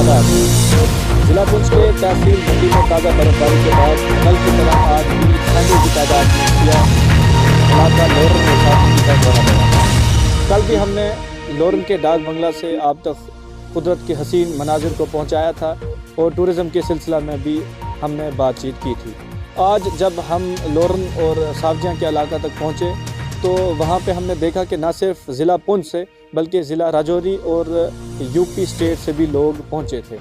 तादाद में। जिला पुंछ के तहसील मंडी में ताज़ा बर्फबारी के बाद कल की तरह आज भी ठंडी की तादाद में सियाह इलाका लोरन में साथी की तरफ बढ़ा गया। कल भी हमने लोरन के डाक बंगला से आप तक कुदरत के हसीन मनाजिर को पहुँचाया था और टूरिज़म के सिलसिला में भी हमने बातचीत की थी। आज जब हम लोरन और सावजियाँ के इलाका तक पहुँचे तो वहाँ पे हमने देखा कि न सिर्फ ज़िला पुंछ से बल्कि ज़िला राजौरी और यूपी स्टेट से भी लोग पहुँचे थे।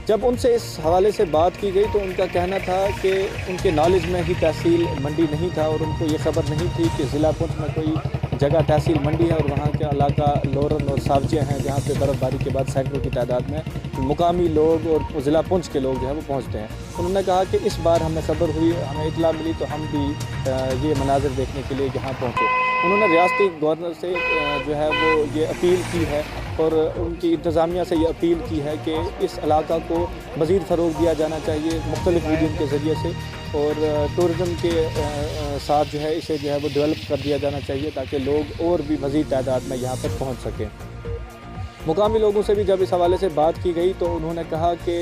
जब उनसे इस हवाले से बात की गई तो उनका कहना था कि उनके नॉलेज में ही तहसील मंडी नहीं था और उनको ये खबर नहीं थी कि ज़िला पुंछ में कोई जगह तहसील मंडी है और वहाँ का इलाका लोरन और सावजियाँ हैं जहाँ पे बर्फ़बारी के बाद सैकड़ों की तादाद में मुकामी लोग और ज़िला पुंछ के लोग जो है वो पहुँचते हैं। उन्होंने कहा कि इस बार हमें खबर हुई, हमें इतला मिली तो हम भी ये मनाज़िर देखने के लिए यहाँ पहुँचे। उन्होंने रियासती गवर्नर से जो है वो ये अपील की है और उनकी इंतज़ामिया से ये अपील की है कि इस इलाका को मज़ीद फ़रोग़ दिया जाना चाहिए मुख्तलिफ़ मीडियम के ज़रिए से और टूरिज़म के साथ जो है इसे जो है वो डेवलप कर दिया जाना चाहिए ताकि लोग और भी मज़ीद तादाद में यहाँ पर पहुँच सकें। मुकामी लोगों से भी जब इस हवाले से बात की गई तो उन्होंने कहा कि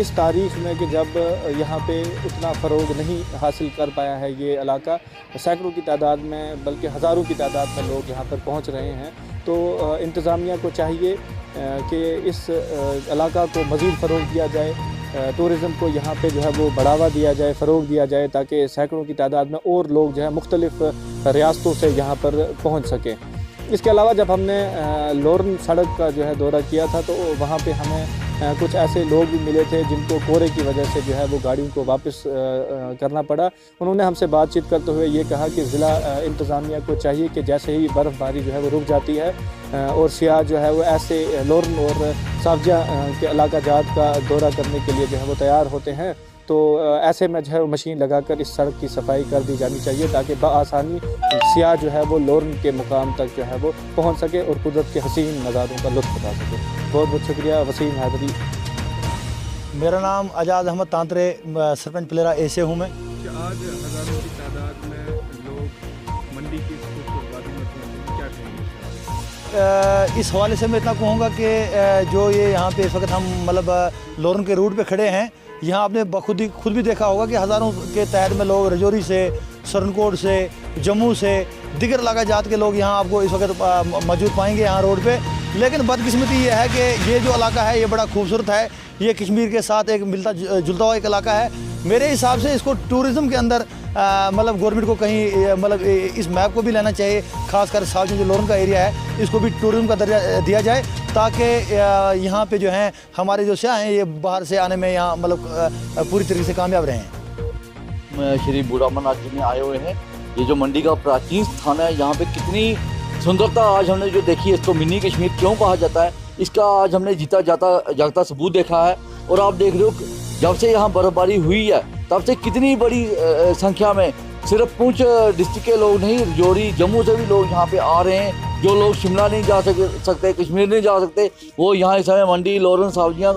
इस तारीख़ में कि जब यहाँ पे उतना फ़रोग़ नहीं हासिल कर पाया है ये इलाका, सैकड़ों की तादाद में बल्कि हज़ारों की तादाद में लोग यहाँ पर पहुँच रहे हैं, तो इंतज़ामिया को चाहिए कि इस इलाका को मज़ीद फ़रोग़ दिया जाए, टूरिज़म को यहाँ पे जो है वो बढ़ावा दिया जाए, फ़रोग़ दिया जाए ताकि सैकड़ों की तादाद में और लोग जो है मुख्तलिफ़ रियासतों से यहाँ पर पहुँच सकें। इसके अलावा जब हमने लोरन सड़क का जो है दौरा किया था तो वहाँ पे हमें कुछ ऐसे लोग भी मिले थे जिनको कोहरे की वजह से जो है वो गाड़ियों को वापस करना पड़ा। उन्होंने हमसे बातचीत करते हुए ये कहा कि ज़िला इंतज़ामिया को चाहिए कि जैसे ही बर्फ़बारी जो है वो रुक जाती है और सियाह जो है वो ऐसे लोरन और सावजिया के इलाका जात का दौरा करने के लिए जो है वो तैयार होते हैं तो ऐसे में जो है मशीन लगाकर इस सड़क की सफाई कर दी जानी चाहिए ताकि बआसानी सियाह जो है वो लोरन के मुकाम तक जो है वो पहुंच सके और कुदरत के हसीन नज़ारों का लुत्फ़ उठा सके। बहुत बहुत शुक्रिया। वसीम हैदरी। मेरा नाम आज़ाद अहमद तांतरे, सरपंच प्लेरा ए से हूँ मैं। आज हज़ारों की तादाद में लोग मंडी की खूबसूरत वादी में पहुंचे, क्या कहेंगे इस हवाले से मैं इतना कहूँगा कि जो ये यहाँ पे इस वक्त हम मतलब लोरन के रूट पे खड़े हैं, यहाँ आपने खुद भी देखा होगा कि हज़ारों के तहत में लोग राजौरी से, सरनकोट से, जम्मू से, दिगर इलाका जात के लोग यहाँ आपको इस वक्त मौजूद पाएंगे यहाँ रोड पे। लेकिन बदकिस्मती ये है कि ये जो इलाका है ये बड़ा खूबसूरत है, ये कश्मीर के साथ एक मिलता जुलता हुआ एक इलाका है। मेरे हिसाब से इसको टूरिज़म के अंदर मतलब गवर्नमेंट को कहीं मतलब इस मैप को भी लेना चाहिए, खासकर सावजियाँ जो लोरन का एरिया है इसको भी टूरिज़म का दर्जा दिया जाए ताकि यहाँ पे जो है हमारे जो सयाह हैं ये बाहर से आने में यहाँ मतलब पूरी तरीके से कामयाब रहें। श्री बूढ़ा अमरनाथ जी में आए हुए हैं। ये जो मंडी का प्राचीन स्थान है, यहाँ पे कितनी सुंदरता आज हमने जो देखी है, इसको मिनी कश्मीर क्यों कहा जाता है, इसका आज हमने जीता जागता सबूत देखा है। और आप देख रहे हो जब से यहाँ बर्फबारी हुई है तब से कितनी बड़ी संख्या में सिर्फ पुंछ डिस्ट्रिक्ट के लोग नहीं, राजौरी, जम्मू से भी लोग यहाँ पे आ रहे हैं। जो लोग शिमला नहीं जा सकते, कश्मीर नहीं जा सकते, वो यहाँ इस समय मंडी लोरन सावजियाँ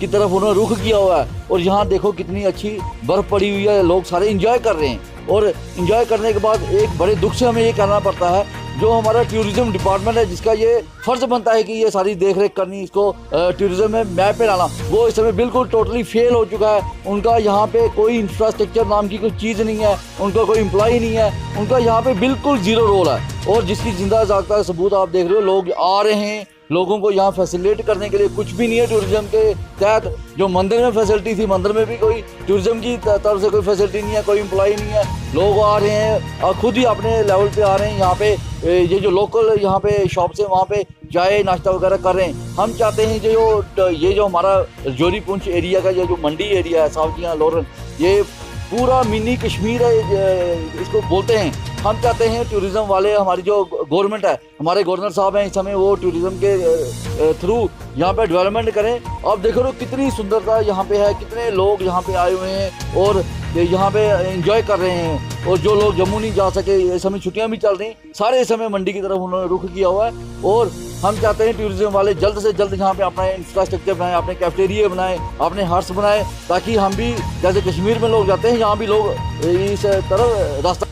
की तरफ उन्होंने रुख किया हुआ है। और यहाँ देखो कितनी अच्छी बर्फ़ पड़ी हुई है, लोग सारे इंजॉय कर रहे हैं। और इंजॉय करने के बाद एक बड़े दुख से हमें ये कहना पड़ता है, जो हमारा टूरिज़्म डिपार्टमेंट है जिसका ये फ़र्ज़ बनता है कि ये सारी देख रेख करनी, इसको टूरिज़्म में मैप पे लाना, वो इस समय बिल्कुल टोटली फेल हो चुका है। उनका यहाँ पे कोई इंफ्रास्ट्रक्चर नाम की कोई चीज़ नहीं है, उनका कोई एम्प्लॉई नहीं है, उनका यहाँ पे बिल्कुल ज़ीरो रोल है। और जिसकी जिंदा जागता सबूत आप देख रहे हो, लोग आ रहे हैं, लोगों को यहाँ फैसिलिटेट करने के लिए कुछ भी नहीं है टूरिज़्म के तहत। जो मंदिर में फैसिलिटी थी, मंदिर में भी कोई टूरिज़्म की तरफ से कोई फैसिलिटी नहीं है, कोई एम्प्लॉई नहीं है। लोग आ रहे हैं और खुद ही अपने लेवल पे आ रहे हैं। यहाँ पे ये जो लोकल यहाँ पे शॉप्स हैं वहाँ पे चाय नाश्ता वगैरह कर रहे हैं। हम चाहते हैं ये जो हमारा राजौरी पुंछ एरिया का जो मंडी एरिया है, सावजियाँ लोरन, ये पूरा मिनी कश्मीर है इसको बोलते हैं। हम चाहते हैं टूरिज़्म वाले, हमारी जो गवर्नमेंट है, हमारे गवर्नर साहब हैं इस समय, वो टूरिज़्म के थ्रू यहाँ पे डेवलपमेंट करें। अब देखो लो कितनी सुंदरता यहाँ पे है, कितने लोग यहाँ पे आए हुए हैं और यहाँ पे एंजॉय कर रहे हैं। और जो लोग जम्मू नहीं जा सके, इस समय छुट्टियाँ भी चल रही, सारे इस समय मंडी की तरफ उन्होंने रुख किया हुआ है। और हम चाहते हैं टूरिज़्म वाले जल्द से जल्द यहाँ पे अपना इंफ्रास्ट्रक्चर बनाएं, अपने कैफेटेरिया बनाएं, अपने हट्स बनाएं, ताकि हम भी जैसे कश्मीर में लोग जाते हैं यहाँ भी लोग इस तरफ रास्ता।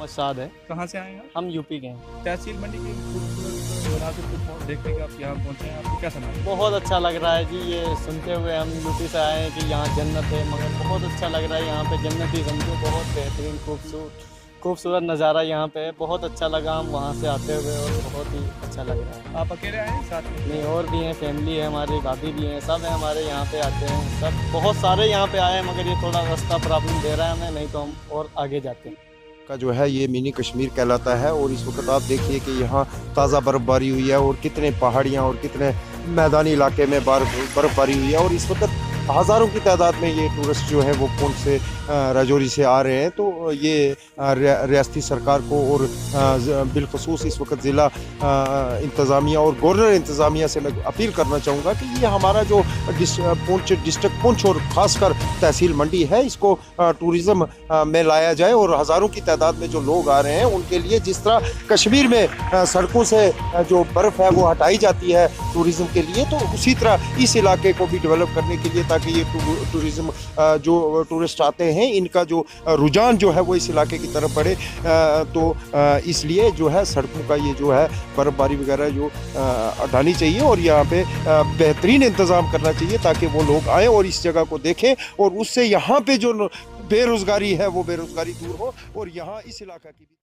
साद है। कहाँ से आए हैं? हम यूपी के हैं। तहसील मंडी की खूबसूरत मुनासिब को देखने के आप यहाँ पहुँचे हैं, आपको क्या समझ है? बहुत अच्छा लग रहा है जी। ये सुनते हुए हम यूपी से आए हैं कि यहाँ जन्नत है, मगर बहुत अच्छा लग रहा है यहाँ पे। जन्नत ही समझो, बहुत बेहतरीन खूबसूरत नज़ारा यहाँ पे है। बहुत अच्छा लगा हम वहाँ से आते हुए, और बहुत ही अच्छा लग रहा है। आप अकेले आए हैं साथ में? नहीं, और भी हैं, फैमिली है हमारी, भाभी भी हैं, सब हैं हमारे यहाँ पे आते हैं। सब बहुत सारे यहाँ पे आए हैं, मगर ये थोड़ा रास्ता प्रॉब्लम दे रहा है हमें, नहीं तो हम और आगे जाते हैं। का जो है ये मिनी कश्मीर कहलाता है। और इस वक्त आप देखिए कि यहाँ ताज़ा बर्फ़बारी हुई है और कितने पहाड़ियाँ और कितने मैदानी इलाके में बर्फ़बारी हुई है। और इस वक्त हज़ारों की तादाद में ये टूरिस्ट जो है वो पुंछ से राजौरी से आ रहे हैं। तो ये रियासती सरकार को और बिलखसूस इस वक्त ज़िला इंतज़ामिया और गवर्नर इंतज़ामिया से मैं अपील करना चाहूँगा कि ये हमारा जो पुंछ डिस्ट्रिक्ट पुंछ और ख़ासकर तहसील मंडी है, इसको टूरिज़म में लाया जाए। और हज़ारों की तादाद में जो लोग आ रहे हैं उनके लिए जिस तरह कश्मीर में सड़कों से जो बर्फ़ है वो हटाई जाती है टूरिज़म के लिए, तो उसी तरह इस इलाके को भी डेवलप करने के लिए, ताकि ये टूरिज़म जो टूरिस्ट आते हैं इनका जो रुझान जो है वो इस इलाके की तरफ बढ़े। तो इसलिए जो है सड़कों का ये जो है बर्फ़बारी वगैरह जो हटानी चाहिए और यहाँ पे बेहतरीन इंतज़ाम करना चाहिए, ताकि वो लोग आएँ और इस जगह को देखें और उससे यहाँ पे जो बेरोज़गारी है वो बेरोज़गारी दूर हो और यहाँ इस इलाका की भी